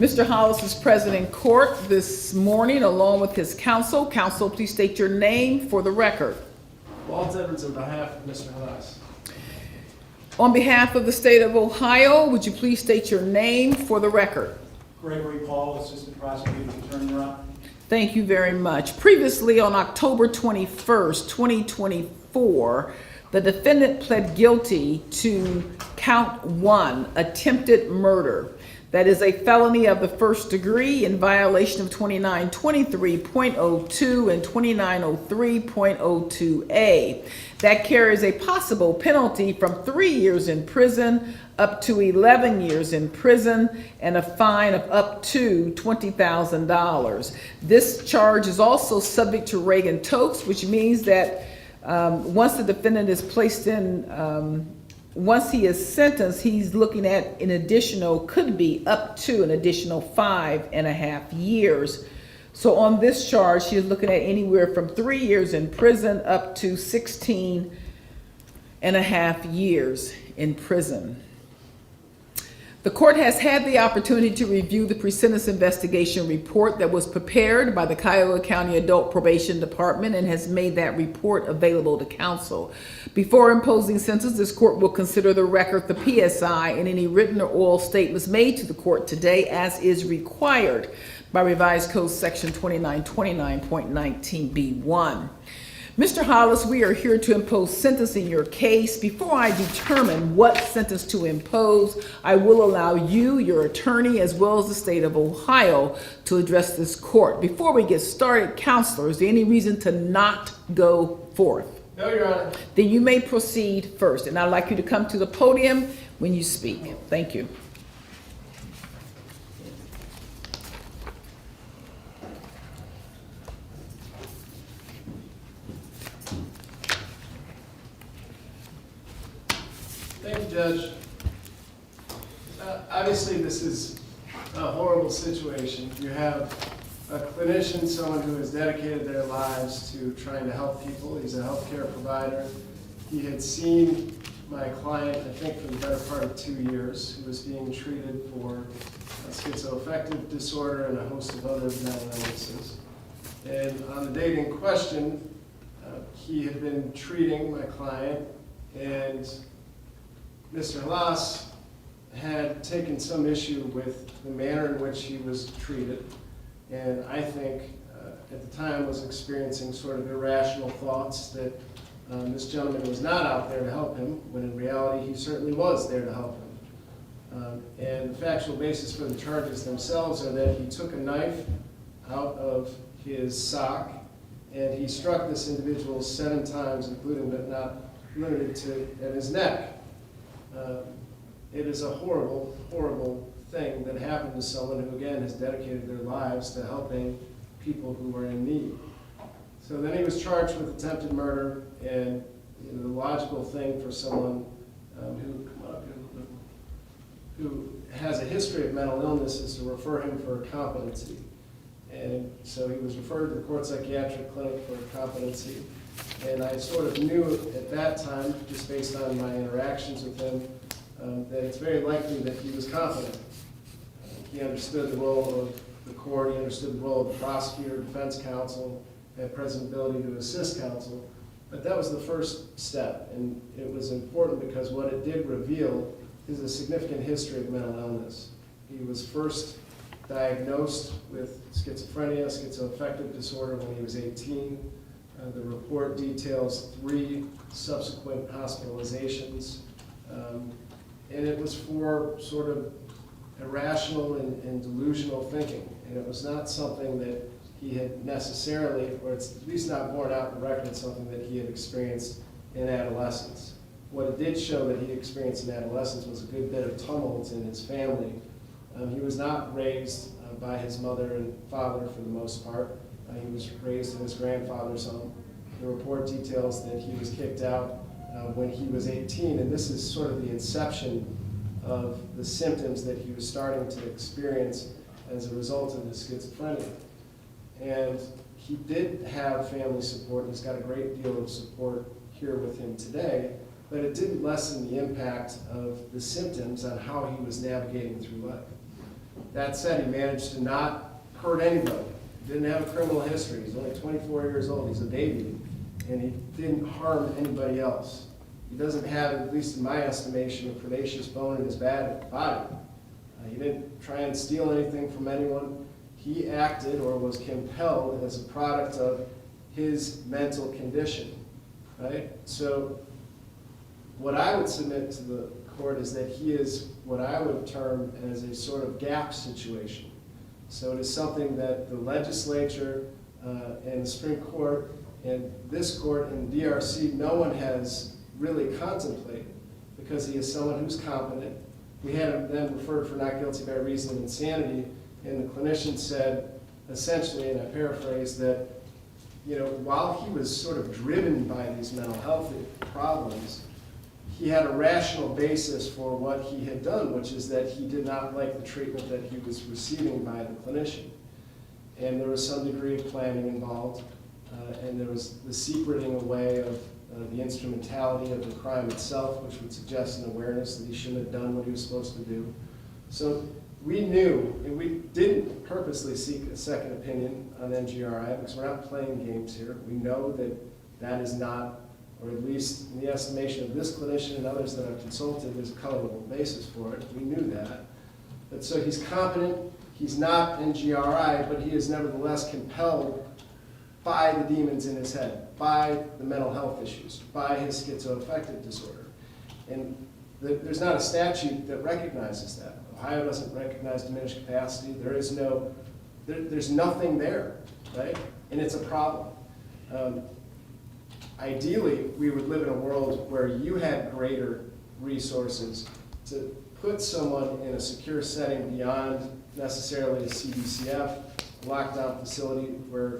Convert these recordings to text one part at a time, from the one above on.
Mr. Halasz is present in court this morning along with his counsel. Counsel, please state your name for the record. Walt Edwards on behalf of Mr. Halasz. On behalf of the state of Ohio, would you please state your name for the record? Gregory Paul, Assistant Prosecuting Attorney, Your Honor. Thank you very much. Previously, on October 21st, 2024, the defendant pled guilty to count 1, attempted murder. That is a felony of the first degree in violation of 2923.02 and 2903.02a. That carries a possible penalty from 3 years in prison up to 11 years in prison and a fine of up to $20,000. This charge is also subject to Reagan-Tokes, which means that once the defendant is placed in once he is sentenced, he's looking at an additional, could be up to an additional 5.5 years. So on this charge, he is looking at anywhere from 3 years in prison up to 16.5 years in prison. The court has had the opportunity to review the pre-sentence investigation report that was prepared by the Cuyahoga County Adult Probation Department and has made that report available to counsel. Before imposing sentence, this court will consider the record, the PSI, and any written or oral statements made to the court today as is required by Revised Code Section 2929.19b1. Mr. Halasz, we are here to impose sentence in your case. Before I determine what sentence to impose, I will allow you, your attorney, as well as the state of Ohio to address this court. Before we get started, counselor, is there any reason to not go forth? No, Your Honor. Then you may proceed first, and I'd like you to come to the podium when you speak. Thank you. Thank you, Judge. Obviously, this is a horrible situation. You have a clinician, someone who has dedicated their lives to trying to help people. He's a healthcare provider. He had seen my client, I think, for the better part of 2 years, who was being treated for schizoaffective disorder and a host of other mental illnesses. And on the date in question, he had been treating my client, and Mr. Halasz had taken some issue with the manner in which he was treated, and I think at the time was experiencing sort of irrational thoughts that this gentleman was not out there to help him, when in reality he certainly was there to help him. And the factual basis for the charges themselves are that he took a knife out of his sock and he struck this individual 7 times, including but not limited to at his neck. It is a horrible, horrible thing that happened to someone who, again, has dedicated their lives to helping people who are in need. So then he was charged with attempted murder, and the logical thing for someone who has a history of mental illness is to refer him for competency. And so he was referred to the court psychiatric clinic for competency. And I sort of knew at that time, just based on my interactions with him, that it's very likely that he was competent. He understood the role of the court, he understood the role of the prosecutor, defense counsel, had present ability to assist counsel. But that was the first step, and it was important because what it did reveal is a significant history of mental illness. He was first diagnosed with schizophrenia, schizoaffective disorder when he was 18. The report details 3 subsequent hospitalizations, and it was for sort of irrational and delusional thinking, and it was not something that he had necessarily, or it's at least not borne out in the record, something that he had experienced in adolescence. What it did show that he experienced in adolescence was a good bit of tumult in his family. He was not raised by his mother and father for the most part. He was raised in his grandfather's home. The report details that he was kicked out when he was 18, and this is sort of the inception of the symptoms that he was starting to experience as a result of his schizophrenia. And he did have family support, and he's got a great deal of support here with him today, but it didn't lessen the impact of the symptoms on how he was navigating through life. That said, he managed to not hurt anybody. Didn't have a criminal history. He's only 24 years old. He's a baby. And he didn't harm anybody else. He doesn't have, at least in my estimation, a predaceous bone in his body. He didn't try and steal anything from anyone. He acted or was compelled as a product of his mental condition, right? So what I would submit to the court is that he is what I would term as a sort of gap situation. So it is something that the legislature and the Supreme Court and this court and DRC, no one has really contemplated, because he is someone who's competent. We had him then referred for not guilty by reason of insanity, and the clinician said, essentially, and I paraphrase, that while he was sort of driven by these mental health problems, he had a rational basis for what he had done, which is that he did not like the treatment that he was receiving by the clinician. And there was some degree of planning involved, and there was the secreting away of the instrumentality of the crime itself, which would suggest an awareness that he shouldn't have done what he was supposed to do. So we knew, and we didn't purposely seek a second opinion on NGRI, because we're not playing games here. We know that that is not, or at least in the estimation of this clinician and others that I've consulted, there's a colorable basis for it. We knew that. But so he's competent, he's not NGRI, but he is nevertheless compelled by the demons in his head, by the mental health issues, by his schizoaffective disorder. And there's not a statute that recognizes that. Ohio doesn't recognize diminished capacity. There's nothing there, right? And it's a problem. Ideally, we would live in a world where you had greater resources to put someone in a secure setting beyond necessarily a CDCF, lockdown facility where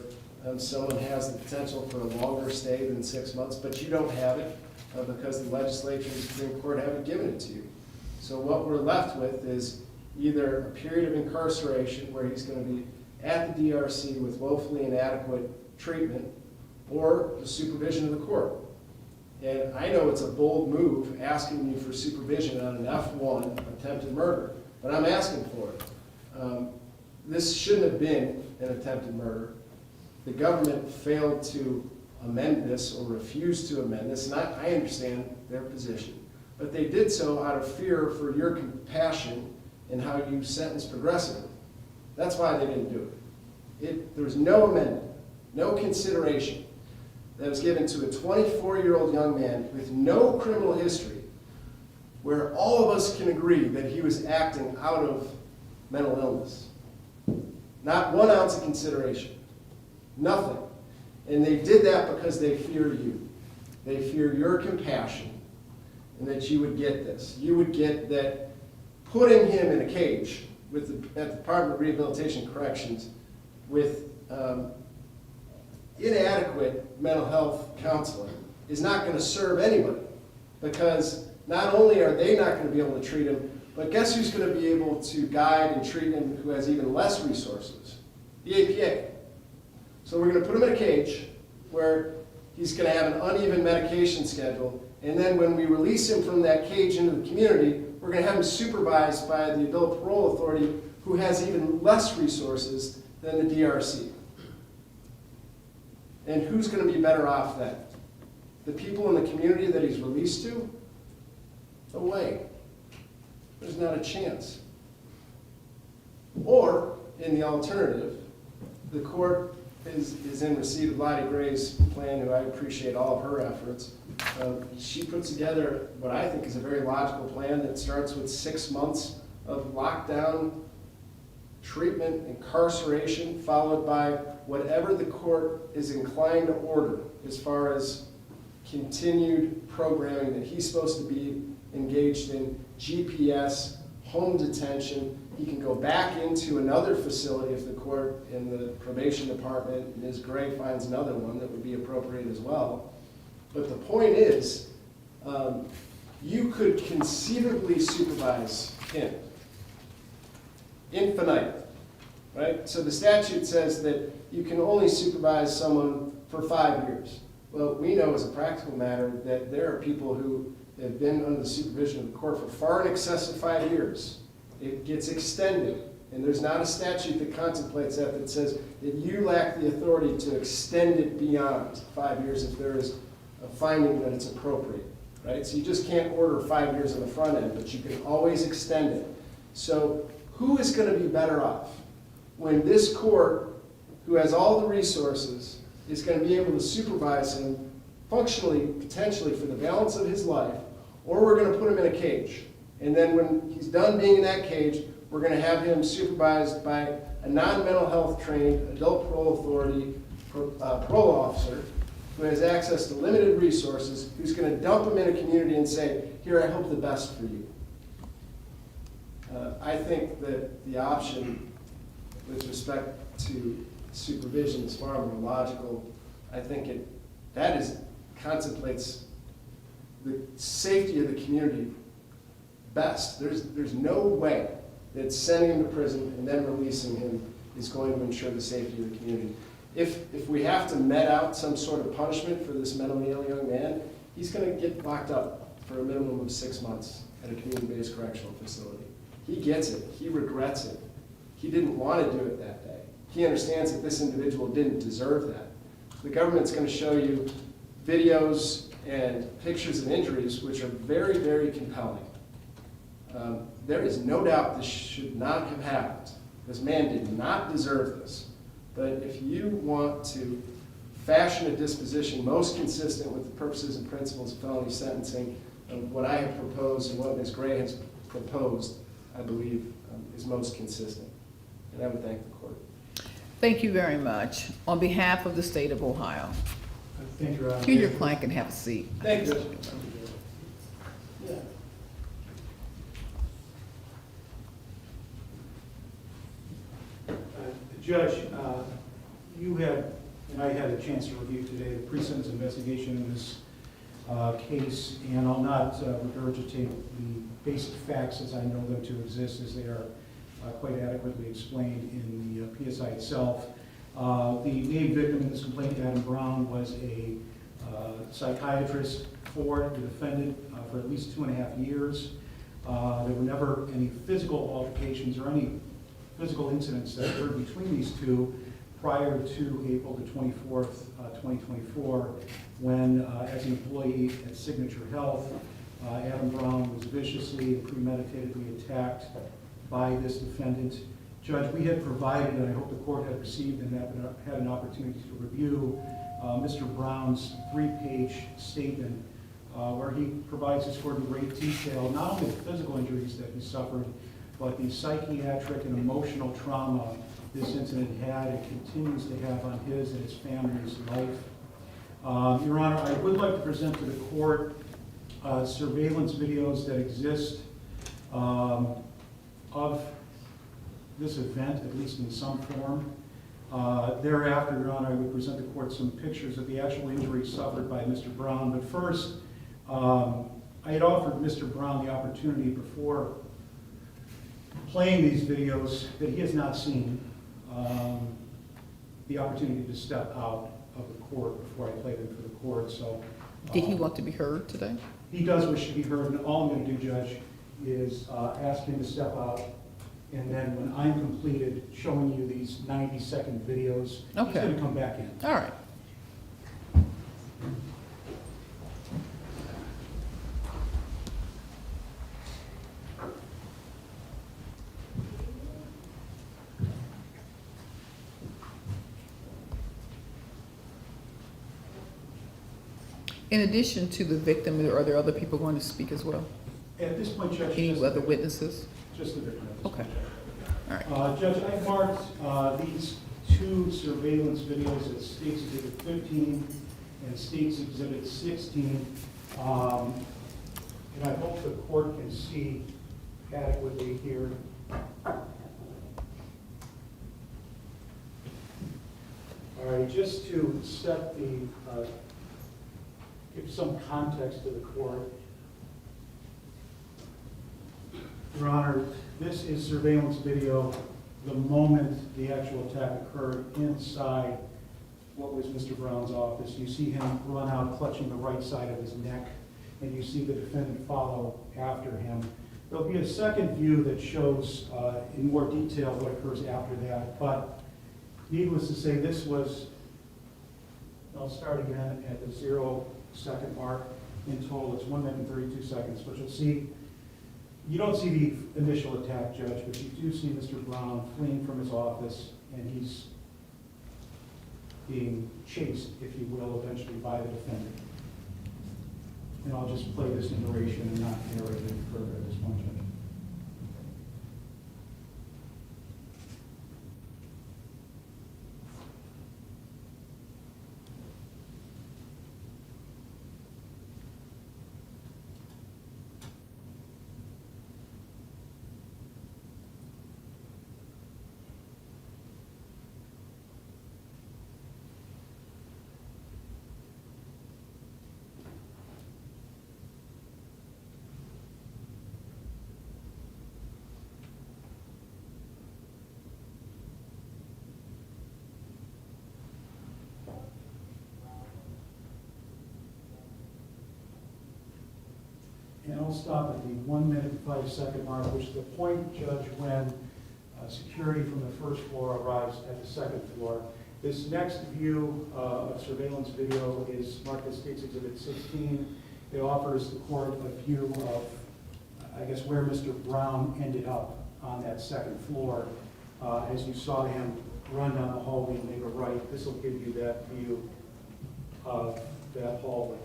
someone has the potential for a longer stay than 6 months, but you don't have it because the legislature and the Supreme Court haven't given it to you. So what we're left with is either a period of incarceration where he's going to be at the DRC with woefully inadequate treatment, or the supervision of the court. And I know it's a bold move asking you for supervision on an F1 attempted murder, but I'm asking for it. This shouldn't have been an attempted murder. The government failed to amend this or refused to amend this, and I understand their position. But they did so out of fear for your compassion in how you sentence progressively. That's why they didn't do it. There was no amendment, no consideration that was given to a 24-year-old young man with no criminal history, where all of us can agree that he was acting out of mental illness. Not 1 ounce of consideration. Nothing. And they did that because they fear you. They fear your compassion, and that you would get this. You would get that putting him in a cage at the Department of Rehabilitation and Corrections with inadequate mental health counseling is not going to serve anybody, because not only are they not going to be able to treat him, but guess who's going to be able to guide and treat him who has even less resources? The APA. So we're going to put him in a cage where he's going to have an uneven medication schedule, and then when we release him from that cage into the community, we're going to have him supervised by the adult parole authority who has even less resources than the DRC. And who's going to be better off then? The people in the community that he's released to? No way. There's not a chance. Or, in the alternative, the court is in receipt of Lottie Gray's plan, who I appreciate all of her efforts. She puts together what I think is a very logical plan that starts with 6 months of lockdown, treatment, incarceration, followed by whatever the court is inclined to order as far as continued programming that he's supposed to be engaged in, GPS, home detention. He can go back into another facility if the court in the probation department, Ms. Gray, finds another one that would be appropriate as well. But the point is, you could conceivably supervise him infinite, right? So the statute says that you can only supervise someone for 5 years. Well, we know as a practical matter that there are people who have been under the supervision of the court for far in excess of 5 years. It gets extended And there's not a statute that contemplates that says that you lack the authority to extend it beyond 5 years if there is a finding that it's appropriate, right? So you just can't order 5 years on the front end, but you can always extend it. So who is going to be better off when this court, who has all the resources, is going to be able to supervise him functionally, potentially, for the balance of his life, or we're going to put him in a cage. And then when he's done being in that cage, we're going to have him supervised by a non-mental health trained adult parole authority parole officer who has access to limited resources, who's going to dump him in a community and say, here, I hope the best for you. I think that the option with respect to supervision is far more logical. I think that contemplates the safety of the community best. There's no way that sending him to prison and then releasing him is going to ensure the safety of the community. If we have to met out some sort of punishment for this mentally ill young man, he's going to get locked up for a minimum of 6 months at a community-based correctional facility. He gets it. He regrets it. He didn't want to do it that day. He understands that this individual didn't deserve that. The government's going to show you videos and pictures of injuries which are very, very compelling. There is no doubt this should not have happened. This man did not deserve this. But if you want to fashion a disposition most consistent with the purposes and principles of felony sentencing, what I have proposed and what Ms. Gray has proposed, I believe, is most consistent. And I would thank the court. Thank you very much. On behalf of the state of Ohio. Thank you, Your Honor. You and your client can have a seat. Thank you, Judge. Yeah. Judge, you had, and I had a chance to review today the pre-sentence investigation in this case, and I'll not regurgitate the basic facts as I know them to exist, as they are quite adequately explained in the PSI itself. The named victim in this complaint, Adam Brown, was a psychiatrist for the defendant for at least 2.5 years. There were never any physical altercations or any physical incidents that occurred between these two prior to April the 24th, 2024, when, as an employee at Signature Health, Adam Brown was viciously and premeditatedly attacked by this defendant. Judge, we had provided, and I hope the court had received and had an opportunity to review, Mr. Brown's 3-page statement where he provides this court in great detail, not only the physical injuries that he suffered, but the psychiatric and emotional trauma this incident had and continues to have on his and his family's life. Your Honor, I would like to present to the court surveillance videos that exist of this event, at least in some form. Thereafter, Your Honor, I would present the court some pictures of the actual injuries suffered by Mr. Brown. But first, I had offered Mr. Brown the opportunity before playing these videos that he has not seen, the opportunity to step out of the court before I play them for the court. So, Did he want to be heard today? He does wish to be heard, and all I'm going to do, Judge, is ask him to step out, and then when I'm completed showing you these 90-second videos, he's going to come back in. All right. In addition to the victim, are there other people going to speak as well? At this point, Judge, Any other witnesses? Just the victim. Okay. All right. Judge, I've marked these 2 surveillance videos as State's Exhibit 15 and State's Exhibit 16. And I hope the court can see adequately here. All right, just to set the, give some context to the court. Your Honor, this is surveillance video the moment the actual attack occurred inside what was Mr. Brown's office. You see him run out clutching the right side of his neck, and you see the defendant follow after him. There'll be a second view that shows in more detail what occurs after that, but needless to say, this was, I'll start again at the 0-second mark. In total, it's 1 minute and 32 seconds, but you'll see, you don't see the initial attack, Judge, but you do see Mr. Brown fleeing from his office, and he's being chased, if you will, eventually by the defendant. And I'll just play this narration and not narrate it further at this point, Judge. And I'll stop at the 1 minute and 5 second mark, which is the point, Judge, when security from the first floor arrives at the second floor. This next view of surveillance video is marked as State's Exhibit 16. It offers the court a view of, I guess, where Mr. Brown ended up on that second floor. As you saw him run down the hallway and make a right, this will give you that view of that hallway.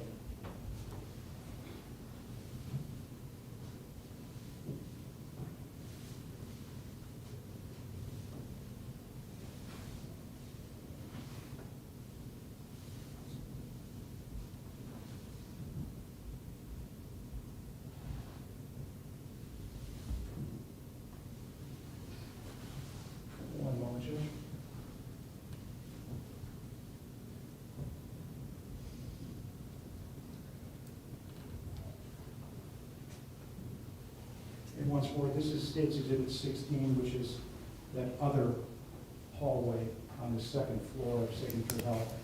One moment, Judge. And once more, this is State's Exhibit 16, which is that other hallway on the second floor of Signature Health.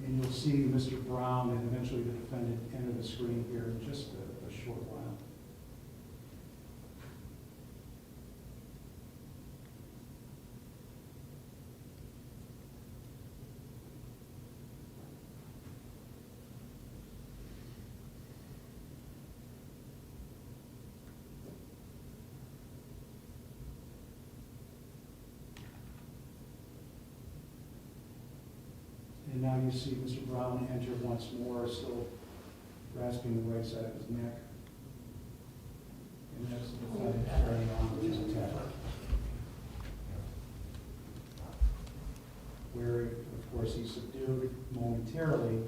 And you'll see Mr. Brown and eventually the defendant enter the screen here in just a short while. And now you see Mr. Brown enter once more, still grasping the right side of his neck. And that's the defendant carrying on with his attack. Where, of course, he's subdued momentarily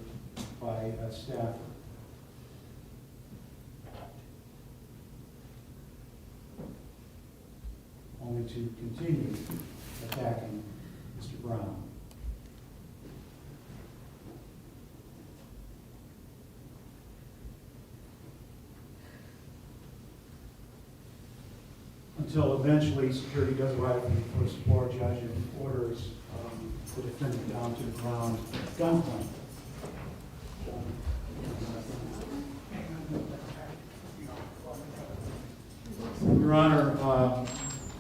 by a staffer. Only to continue attacking Mr. Brown. Until eventually security does arrive from the first floor, Judge, and orders the defendant down to the ground at gunpoint. Your Honor,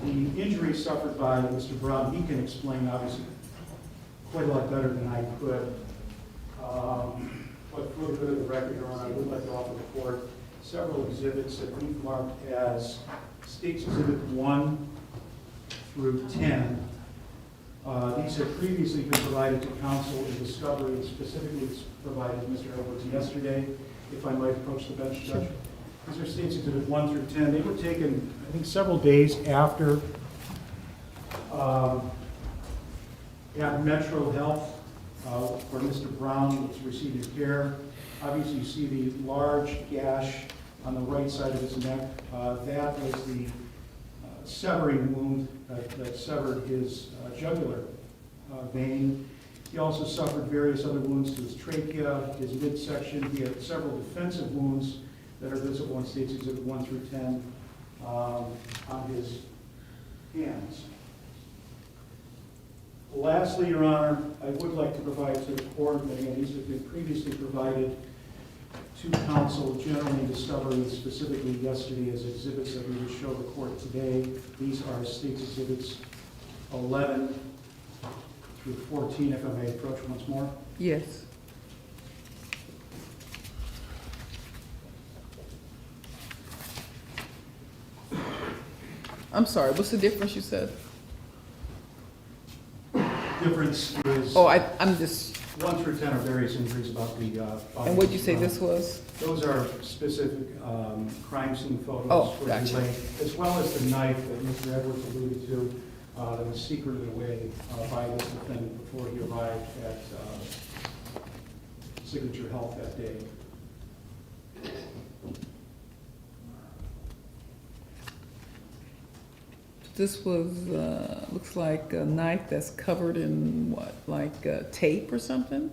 the injury suffered by Mr. Brown, he can explain obviously quite a lot better than I could. But for the good of the record, Your Honor, I would like to offer the court several exhibits that we've marked as State's Exhibit 1 through 10. These have previously been provided to counsel in discovery, specifically provided Mr. Edwards yesterday. If I might approach the bench, Judge. These are State's Exhibit 1 through 10. They were taken, I think, several days after at Metro Health, where Mr. Brown was receiving care. Obviously, you see the large gash on the right side of his neck. That was the severing wound that severed his jugular vein. He also suffered various other wounds to his trachea, his midsection. He had several defensive wounds that are visible in State's Exhibit 1 through 10 on his hands. Lastly, Your Honor, I would like to provide to the court, that again, these have been previously provided to counsel generally discovered specifically yesterday as exhibits that we would show the court today. These are State's Exhibits 11 through 14, if I may approach once more. Yes. I'm sorry, what's the difference you said? Difference is Oh, I'm just, 1 through 10 are various injuries about the body. and what'd you say this was? Those are specific crime scene photos. Oh, for gotcha. delay, as well as the knife that Mr. Edwards alluded to that was secreted away by this defendant before he arrived at Signature Health that day. This was, looks like a knife that's covered in what, like tape or something?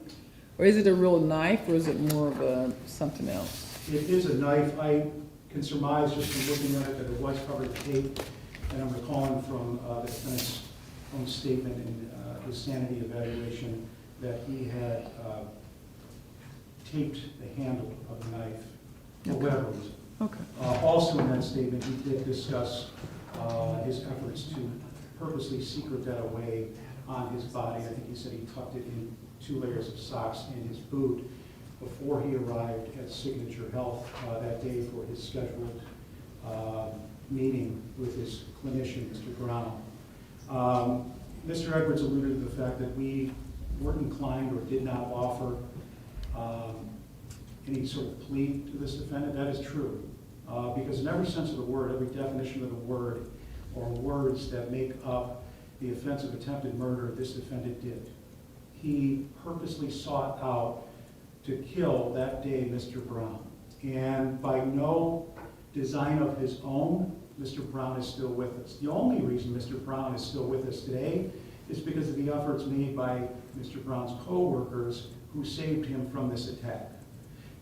Or is it a real knife, or is it more of a something else? It is a knife. I can surmise just from looking at it that it was covered with tape, and I'm recalling from the defendant's own statement in his sanity evaluation that he had taped the handle of the knife, or Okay. whatever it was. Okay. Also in that statement, he did discuss his efforts to purposely secret that away on his body. I think he said he tucked it in 2 layers of socks in his boot before he arrived at Signature Health that day for his scheduled meeting with his clinician, Mr. Brown. Mr. Edwards alluded to the fact that we weren't inclined or did not offer any sort of plea to this defendant. That is true. Because in every sense of the word, every definition of the word, or words that make up the offense of attempted murder, this defendant did. He purposely sought out to kill that day Mr. Brown. And by no design of his own, Mr. Brown is still with us. The only reason Mr. Brown is still with us today is because of the efforts made by Mr. Brown's co-workers who saved him from this attack.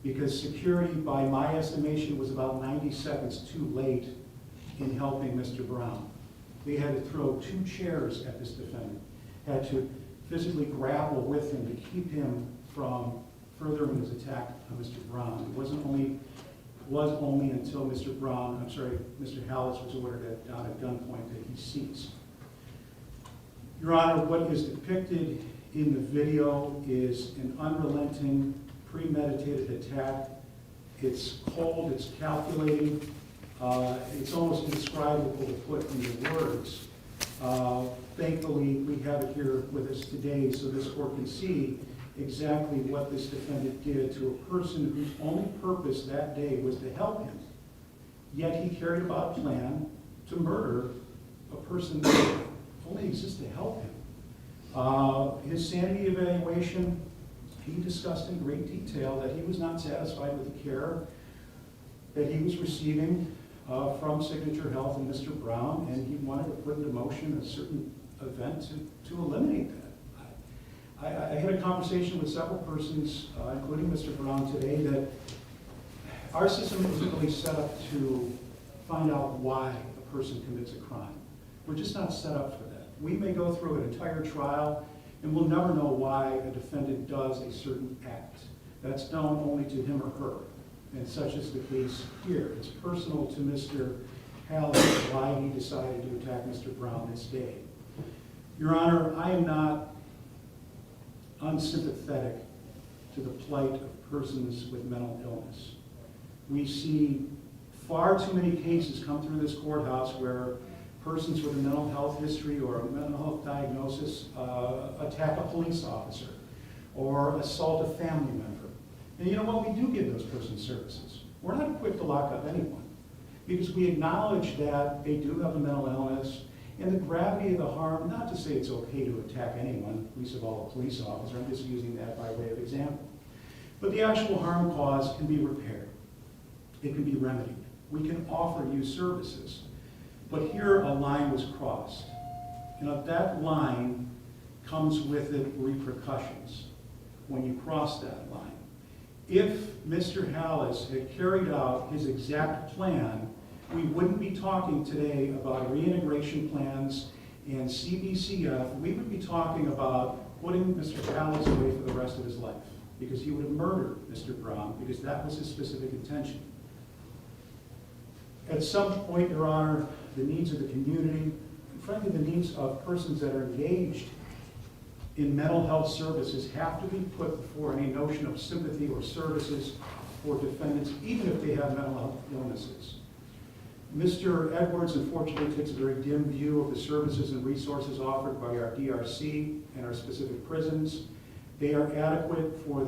Because security, by my estimation, was about 90 seconds too late in helping Mr. Brown. They had to throw 2 chairs at this defendant, had to physically grapple with him to keep him from furthering his attack on Mr. Brown. It was only until Mr. Halasz was ordered down at gunpoint that he ceased. Your Honor, what is depicted in the video is an unrelenting, premeditated attack. It's cold, it's calculating, it's almost indescribable to put into words. Thankfully, we have it here with us today so this court can see exactly what this defendant did to a person whose only purpose that day was to help him. Yet he carried about a plan to murder a person that only exists to help him. His sanity evaluation, he discussed in great detail that he was not satisfied with the care that he was receiving from Signature Health and Mr. Brown, and he wanted to put into motion a certain event to eliminate that. I had a conversation with several persons, including Mr. Brown today, that our system isn't really set up to find out why a person commits a crime. We're just not set up for that. We may go through an entire trial and we'll never know why a defendant does a certain act. That's known only to him or her, and such is the case here. It's personal to Mr. Halasz why he decided to attack Mr. Brown this day. Your Honor, I am not unsympathetic to the plight of persons with mental illness. We see far too many cases come through this courthouse where persons with a mental health history or a mental health diagnosis attack a police officer or assault a family member. And you know what? We do give those persons services. We're not quick to lock up anyone because we acknowledge that they do have a mental illness and the gravity of the harm, not to say it's okay to attack anyone, least of all a police officer, I'm just using that by way of example. But the actual harm caused can be repaired. It can be remedied. We can offer you services. But here a line was crossed. You know, that line comes with it repercussions when you cross that line. If Mr. Halasz had carried out his exact plan, we wouldn't be talking today about reintegration plans and CBCF. We would be talking about putting Mr. Halasz away for the rest of his life. because he would have murdered Mr. Brown, because that was his specific intention. At some point, Your Honor, the needs of the community, and frankly, the needs of persons that are engaged in mental health services have to be put before any notion of sympathy or services for defendants, even if they have mental health illnesses. Mr. Edwards, unfortunately, takes a very dim view of the services and resources offered by our DRC and our specific prisons. They are adequate for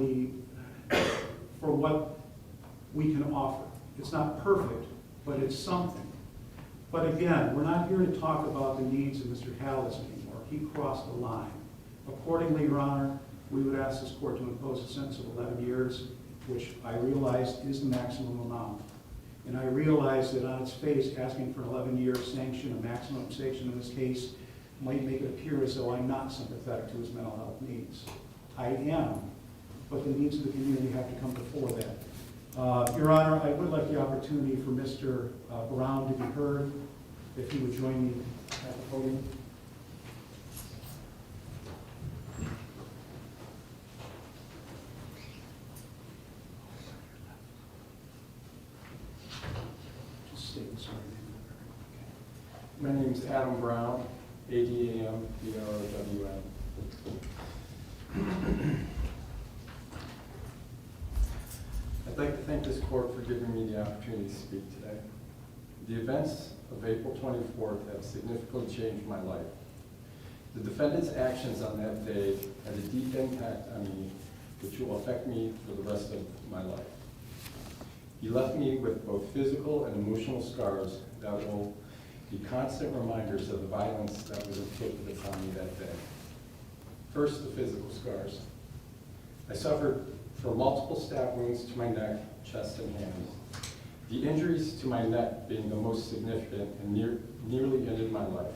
what we can offer. It's not perfect, but it's something. But again, we're not here to talk about the needs of Mr. Halasz anymore. He crossed the line. Accordingly, Your Honor, we would ask this court to impose a sentence of 11 years, which I realize is the maximum amount. And I realize that on its face, asking for an 11-year sanction, a maximum sanction in this case, might make it appear as though I'm not sympathetic to his mental health needs. I am, but the needs of the community have to come before that. Your Honor, I would like the opportunity for Mr. Brown to be heard, if he would join me at the podium. Just state the sorry name. My name is Adam Brown, A-D-A-M-B-R-O-W-N. I'd like to thank this court for giving me the opportunity to speak today. The events of April 24th have significantly changed my life. The defendant's actions on that day had a deep impact on me, which will affect me for the rest of my life. He left me with both physical and emotional scars that will be constant reminders of the violence that was inflicted upon me that day. First, the physical scars. I suffered from multiple stab wounds to my neck, chest, and hands. The injuries to my neck being the most significant and nearly ended my life.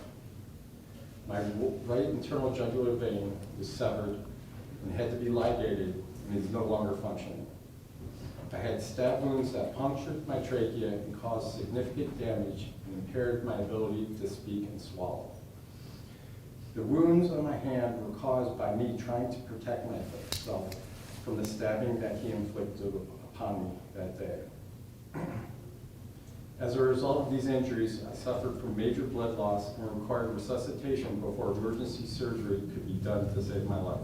My right internal jugular vein was severed and had to be ligated and is no longer functioning. I had stab wounds that punctured my trachea and caused significant damage and impaired my ability to speak and swallow. The wounds on my hand were caused by me trying to protect myself from the stabbing that he inflicted upon me that day. As a result of these injuries, I suffered from major blood loss and required resuscitation before emergency surgery could be done to save my life.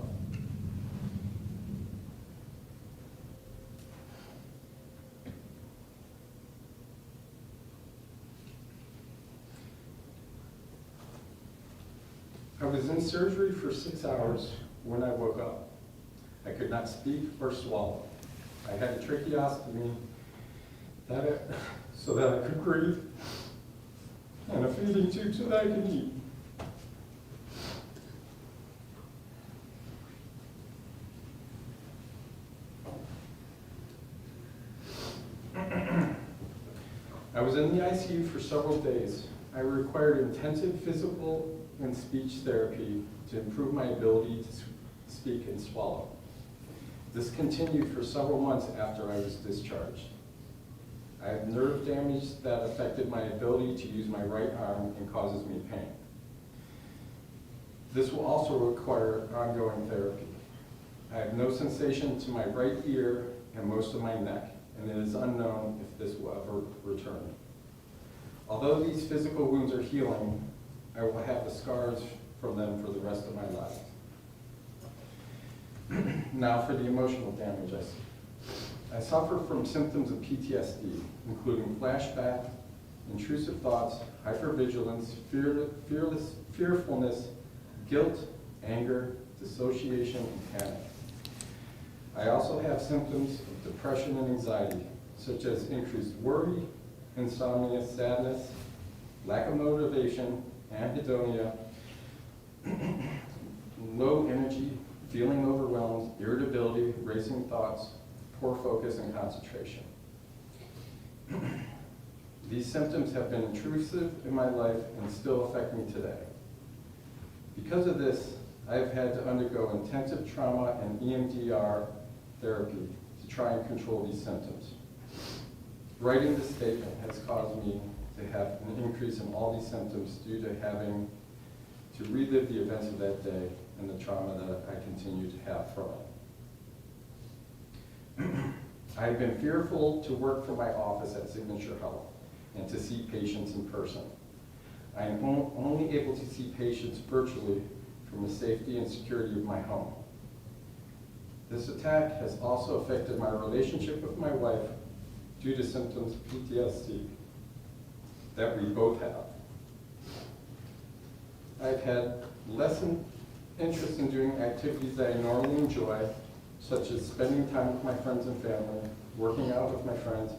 I was in surgery for 6 hours when I woke up. I could not speak or swallow. I had a tracheostomy so that I could breathe, and a feeding tube so that I could eat. I was in the ICU for several days. I required intensive physical and speech therapy to improve my ability to speak and swallow. This continued for several months after I was discharged. I have nerve damage that affected my ability to use my right arm and causes me pain. This will also require ongoing therapy. I have no sensation to my right ear and most of my neck, and it is unknown if this will ever return. Although these physical wounds are healing, I will have the scars from them for the rest of my life. Now for the emotional damage I see. I suffer from symptoms of PTSD, including flashback, intrusive thoughts, hypervigilance, fearfulness, guilt, anger, dissociation, and panic. I also have symptoms of depression and anxiety, such as increased worry, insomnia, sadness, lack of motivation, anhedonia, low energy, feeling overwhelmed, irritability, racing thoughts, poor focus and concentration. These symptoms have been intrusive in my life and still affect me today. Because of this, I have had to undergo intensive trauma and EMDR therapy to try and control these symptoms. Writing this statement has caused me to have an increase in all these symptoms due to having to relive the events of that day and the trauma that I continue to have from it. I have been fearful to work from my office at Signature Health and to see patients in person. I am only able to see patients virtually from the safety and security of my home. This attack has also affected my relationship with my wife due to symptoms of PTSD that we both have. I've had less interest in doing activities that I normally enjoy, such as spending time with my friends and family, working out with my friends,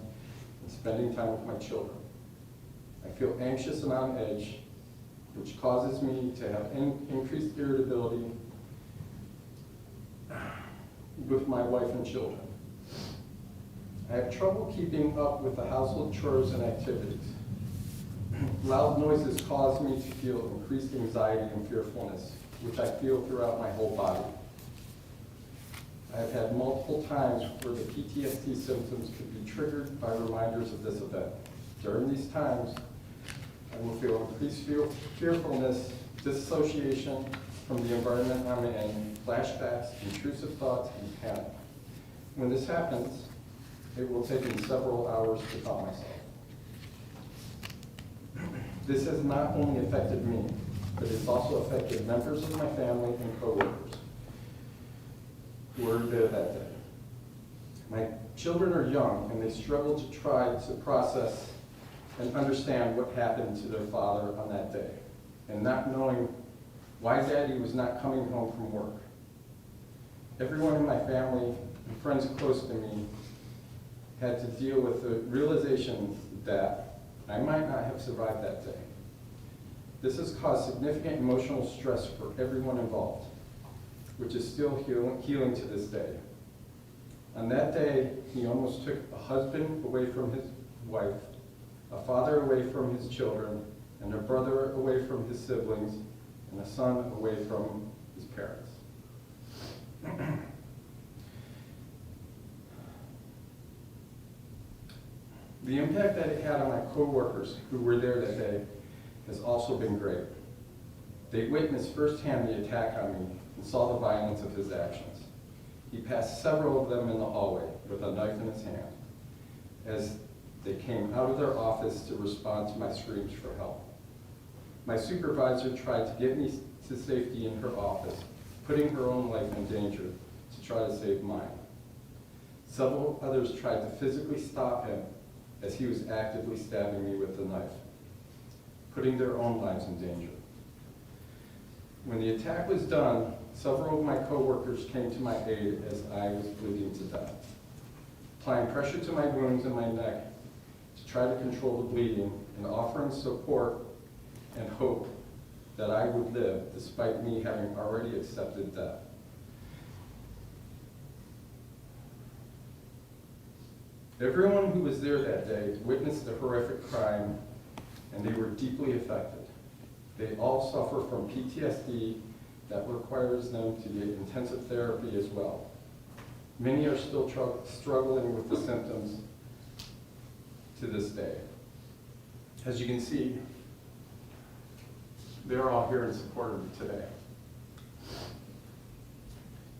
and spending time with my children. I feel anxious and on edge, which causes me to have increased irritability with my wife and children. I have trouble keeping up with the household chores and activities. Loud noises cause me to feel increased anxiety and fearfulness, which I feel throughout my whole body. I have had multiple times where the PTSD symptoms could be triggered by reminders of this event. During these times, I will feel increased fearfulness, dissociation from the environment I'm in, flashbacks, intrusive thoughts, and panic. When this happens, it will take me several hours to calm myself. This has not only affected me, but it's also affected members of my family and coworkers who were there that day. My children are young, and they struggle to try to process and understand what happened to their father on that day, and not knowing why Daddy was not coming home from work. Everyone in my family and friends close to me had to deal with the realization that I might not have survived that day. This has caused significant emotional stress for everyone involved, which is still healing to this day. On that day, he almost took a husband away from his wife, a father away from his children, and a brother away from his siblings, and a son away from his parents. The impact that it had on my coworkers who were there that day has also been great. They witnessed firsthand the attack on me and saw the violence of his actions. He passed several of them in the hallway with a knife in his hand as they came out of their office to respond to my screams for help. My supervisor tried to get me to safety in her office, putting her own life in danger to try to save mine. Several others tried to physically stop him as he was actively stabbing me with the knife, putting their own lives in danger. When the attack was done, several of my coworkers came to my aid as I was bleeding to death. Applying pressure to my wounds and my neck to try to control the bleeding and offering support and hope that I would live despite me having already accepted death. Everyone who was there that day witnessed the horrific crime, and they were deeply affected. They all suffer from PTSD that requires them to get intensive therapy as well. Many are still struggling with the symptoms to this day. As you can see, they're all here in support of me today.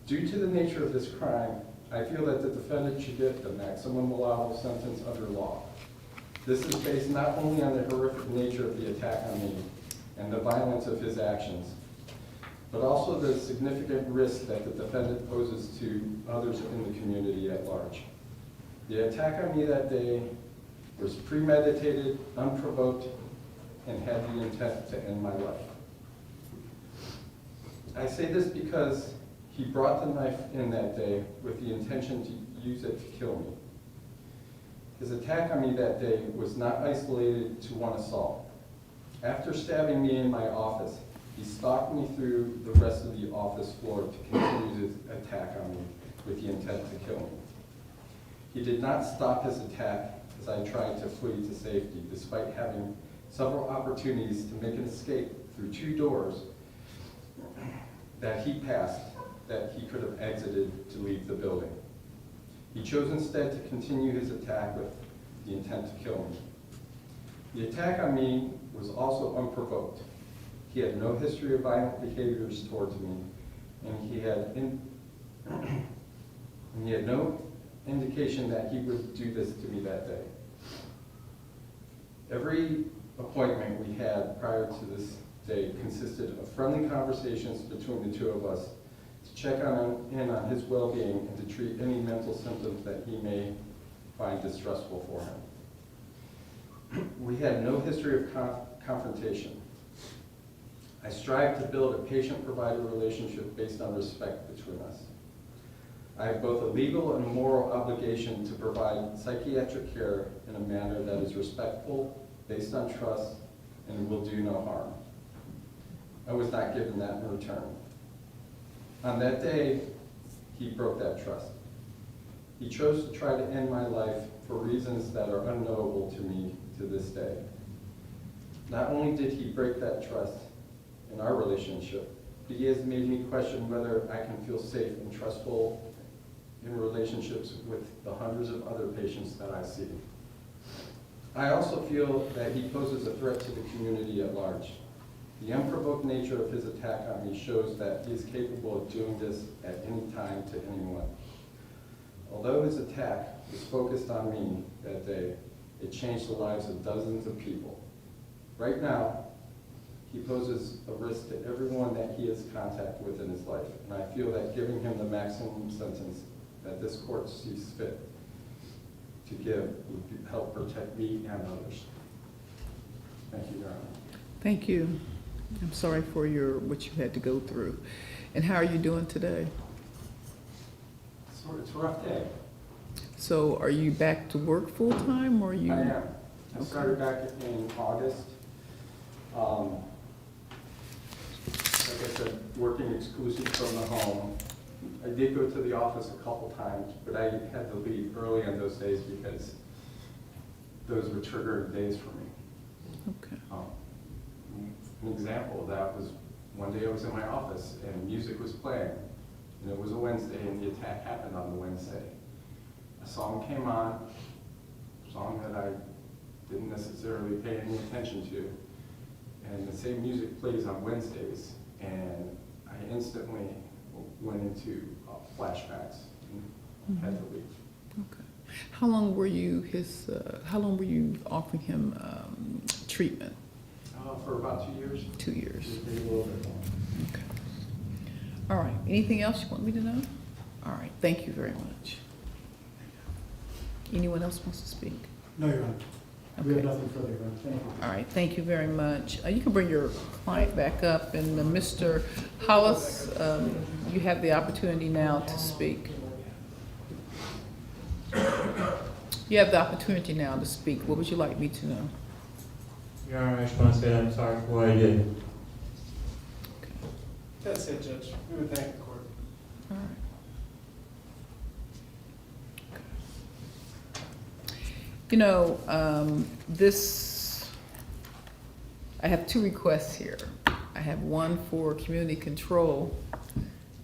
Due to the nature of this crime, I feel that the defendant should get the maximum allowable sentence under law. This is based not only on the horrific nature of the attack on me and the violence of his actions, but also the significant risk that the defendant poses to others in the community at large. The attack on me that day was premeditated, unprovoked, and had the intent to end my life. I say this because he brought the knife in that day with the intention to use it to kill me. His attack on me that day was not isolated to one assault. After stabbing me in my office, he stalked me through the rest of the office floor to continue his attack on me with the intent to kill me. He did not stop his attack as I tried to flee to safety, despite having several opportunities to make an escape through two doors that he passed that he could have exited to leave the building. He chose instead to continue his attack with the intent to kill me. The attack on me was also unprovoked. He had no history of violent behaviors towards me, and he had no indication that he would do this to me that day. Every appointment we had prior to this day consisted of friendly conversations between the two of us to check in on his well-being and to treat any mental symptoms that he may find distressful for him. We had no history of confrontation. I strive to build a patient-provider relationship based on respect between us. I have both a legal and a moral obligation to provide psychiatric care in a manner that is respectful, based on trust, and will do no harm. I was not given that in return. On that day, he broke that trust. He chose to try to end my life for reasons that are unknowable to me to this day. Not only did he break that trust in our relationship, but he has made me question whether I can feel safe and trustful in relationships with the hundreds of other patients that I see. I also feel that he poses a threat to the community at large. The unprovoked nature of his attack on me shows that he is capable of doing this at any time to anyone. Although his attack was focused on me that day, it changed the lives of dozens of people. Right now, he poses a risk to everyone that he has contact with in his life, and I feel that giving him the maximum sentence that this court sees fit to give would help protect me and others. Thank you, Your Honor. Thank you. I'm sorry for what you had to go through. And how are you doing today? It's a rough day. So are you back to work full-time, or are you? I am. I started back in August. Like I said, working exclusive from the home. I did go to the office a couple times, but I had to leave early on those days because those were triggered days for me. Okay. An example of that was one day I was in my office and music was playing, and it was a Wednesday, and the attack happened on the Wednesday. A song came on, a song that I didn't necessarily pay any attention to, and the same music plays on Wednesdays, and I instantly went into flashbacks and had to leave. Okay. How long were you offering him treatment? For about 2 years. 2 years. Maybe a little bit more. Okay. All right. Anything else you want me to know? All right. Thank you very much. Anyone else wants to speak? No, Your Honor. We have Okay. nothing further, Your Honor. Thank you. All right. Thank you very much. You can bring your client back up, and Mr. Halasz, you have the opportunity now to speak. You have the opportunity now to speak. What would you like me to know? Your Honor, I just want to say I'm sorry for what I did. Okay. That's it, Judge. We would thank the court. All right. You know, I have two requests here. I have one for community control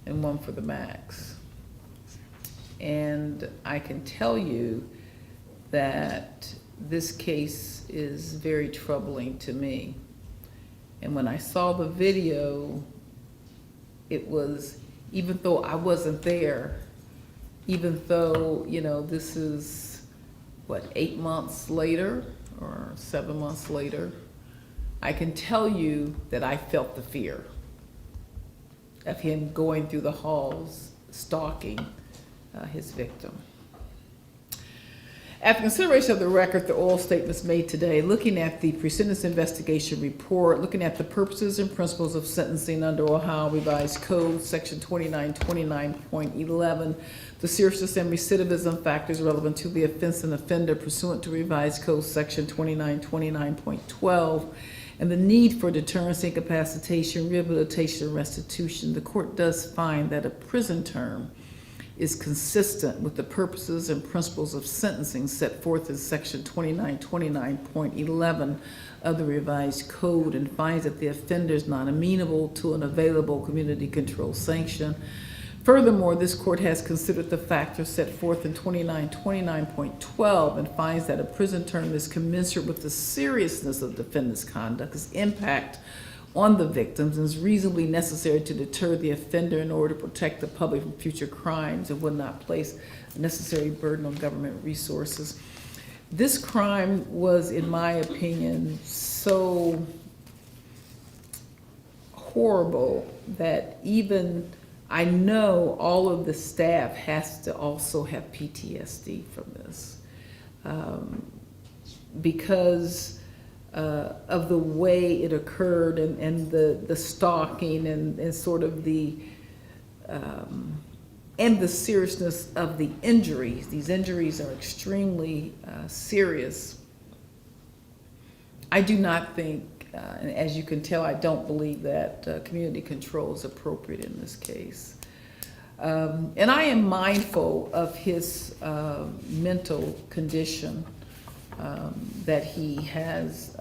and one for the max. And I can tell you that this case is very troubling to me. And when I saw the video, it was, even though I wasn't there, even though, you know, this is, 8 months later or 7 months later, I can tell you that I felt the fear of him going through the halls, stalking his victim. After consideration of the record, the oral statements made today, looking at the pre-sentence investigation report, looking at the purposes and principles of sentencing under Ohio Revised Code, Section 2929.11, the seriousness and recidivism factors relevant to the offense and offender pursuant to Revised Code, Section 2929.12, and the need for deterrence, incapacitation, rehabilitation, and restitution, the court does find that a prison term is consistent with the purposes and principles of sentencing set forth in Section 2929.11 of the Revised Code, and finds that the offender is not amenable to an available community control sanction. Furthermore, this court has considered the factors set forth in 2929.12 and finds that a prison term is commensurate with the seriousness of defendant's conduct, his impact on the victims, and is reasonably necessary to deter the offender in order to protect the public from future crimes, and would not place necessary burden on government resources. This crime was, in my opinion, so horrible that even I know all of the staff has to also have PTSD from this, because of the way it occurred and the stalking and sort of the seriousness of the injuries. These injuries are extremely serious. I do not think, and as you can tell, I don't believe that community control is appropriate in this case. And I am mindful of his mental condition, that he has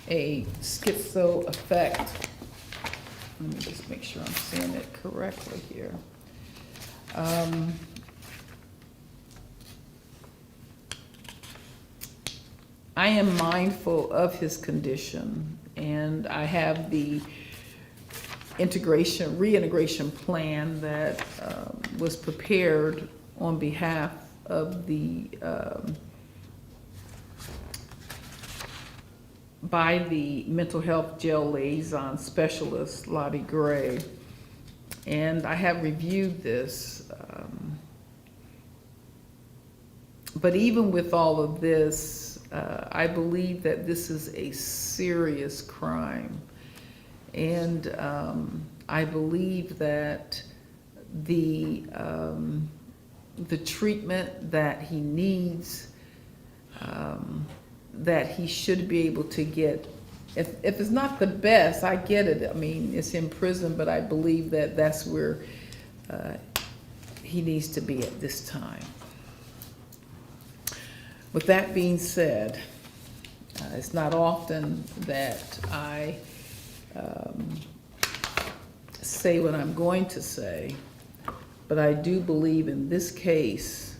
a schizo affect. Let me just make sure I'm saying it correctly here. I am mindful of his condition, and I have the reintegration plan that was prepared on behalf of by the mental health jail liaison specialist, Lottie Gray. And I have reviewed this. But even with all of this, I believe that this is a serious crime. And I believe that the treatment that he needs, that he should be able to get, if it's not the best, I get it. I mean, it's in prison, but I believe that that's where he needs to be at this time. With that being said, it's not often that I say what I'm going to say, but I do believe in this case,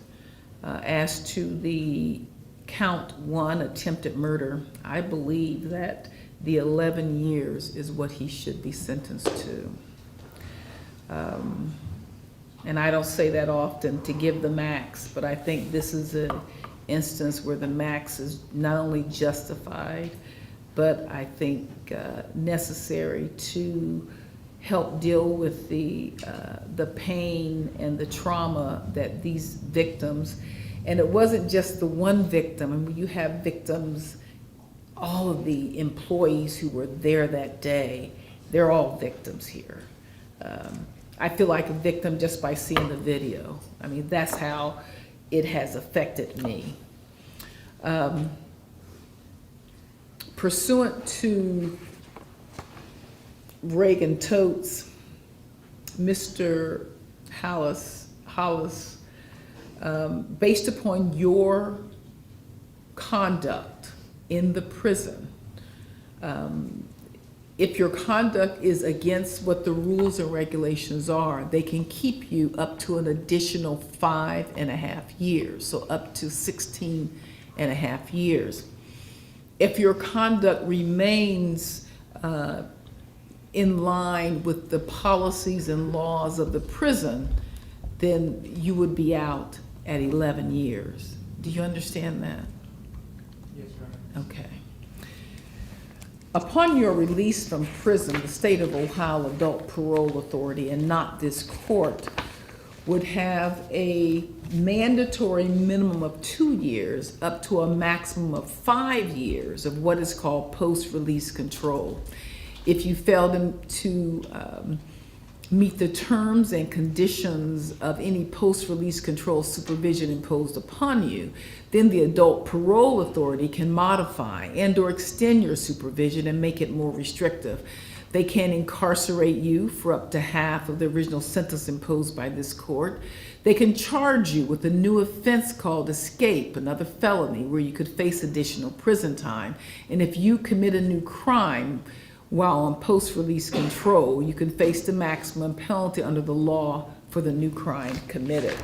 as to the count 1 attempted murder, I believe that the 11 years is what he should be sentenced to. And I don't say that often to give the max, but I think this is an instance where the max is not only justified, but I think necessary to help deal with the pain and the trauma that these victims, and it wasn't just the one victim. I mean, you have victims, all of the employees who were there that day, they're all victims here. I feel like a victim just by seeing the video. I mean, that's how it has affected me. Pursuant to Reagan Totes, Mr. Halasz, based upon your conduct in the prison, if your conduct is against what the rules and regulations are, they can keep you up to an additional 5.5 years, so up to 16.5 years. If your conduct remains in line with the policies and laws of the prison, then you would be out at 11 years. Do you understand that? Yes, Your Honor. Okay. Upon your release from prison, the State of Ohio Adult Parole Authority, and not this court, would have a mandatory minimum of 2 years up to a maximum of 5 years of what is called post-release control. If you fail to meet the terms and conditions of any post-release control supervision imposed upon you, then the Adult Parole Authority can modify and/or extend your supervision and make it more restrictive. They can incarcerate you for up to half of the original sentence imposed by this court. They can charge you with a new offense called escape, another felony where you could face additional prison time. And if you commit a new crime while on post-release control, you can face the maximum penalty under the law for the new crime committed.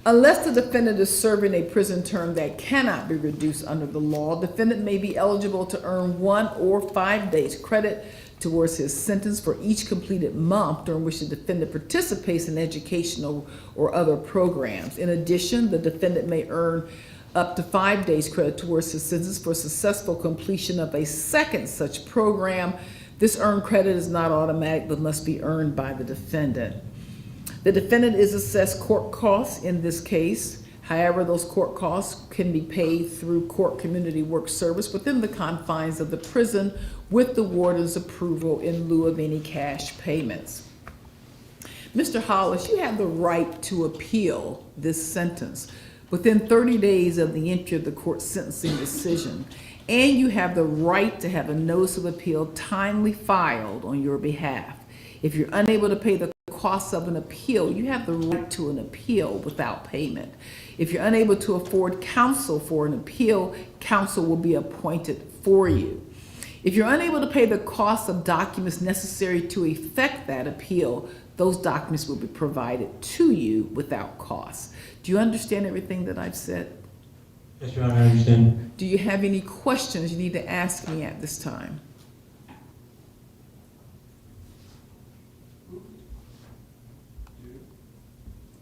Unless the defendant is serving a prison term that cannot be reduced under the law, defendant may be eligible to earn 1 or 5 days credit towards his sentence for each completed month during which the defendant participates in educational or other programs. In addition, the defendant may earn up to 5 days credit towards his sentence for successful completion of a second such program. This earned credit is not automatic but must be earned by the defendant. The defendant is assessed court costs in this case. However, those court costs can be paid through court community work service within the confines of the prison with the warden's approval in lieu of any cash payments. Mr. Halasz, you have the right to appeal this sentence within 30 days of the entry of the court's sentencing decision, and you have the right to have a notice of appeal timely filed on your behalf. If you're unable to pay the costs of an appeal, you have the right to an appeal without payment. If you're unable to afford counsel for an appeal, counsel will be appointed for you. If you're unable to pay the cost of documents necessary to effect that appeal, those documents will be provided to you without cost. Do you understand everything that I've said? Yes, Your Honor, I understand. Do you have any questions you need to ask me at this time?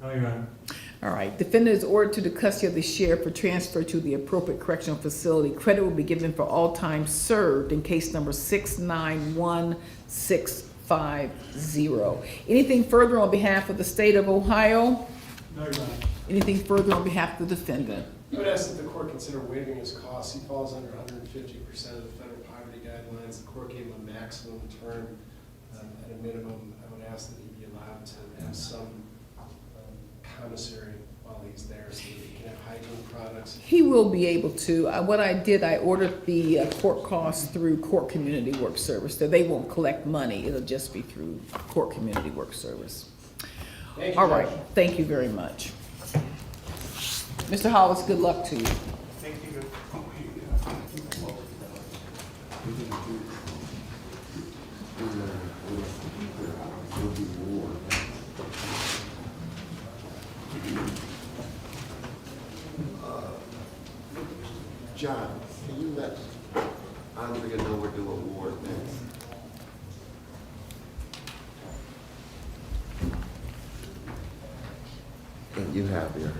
No, Your Honor. All right, defendant is ordered to the custody of the sheriff for transfer to the appropriate correctional facility. Credit will be given for all time served in case number 691650. Anything further on behalf of the state of Ohio? No, Your Honor. Anything further on behalf of the defendant? I would ask that the court consider waiving his costs. He falls under 150% of the federal poverty guidelines. The court gave him a maximum term. At a minimum, I would ask that he be allowed to have some commissary while he's there so that he can have hygiene products. He will be able to. What I did, I ordered the court costs through court community work service. So they won't collect money. It'll just be through court community work service. Thank you, All right, Judge. thank you very much. Mr. Halasz, good luck to you. Thank you. John, can you let Andrea know we're doing award next? And you have yours.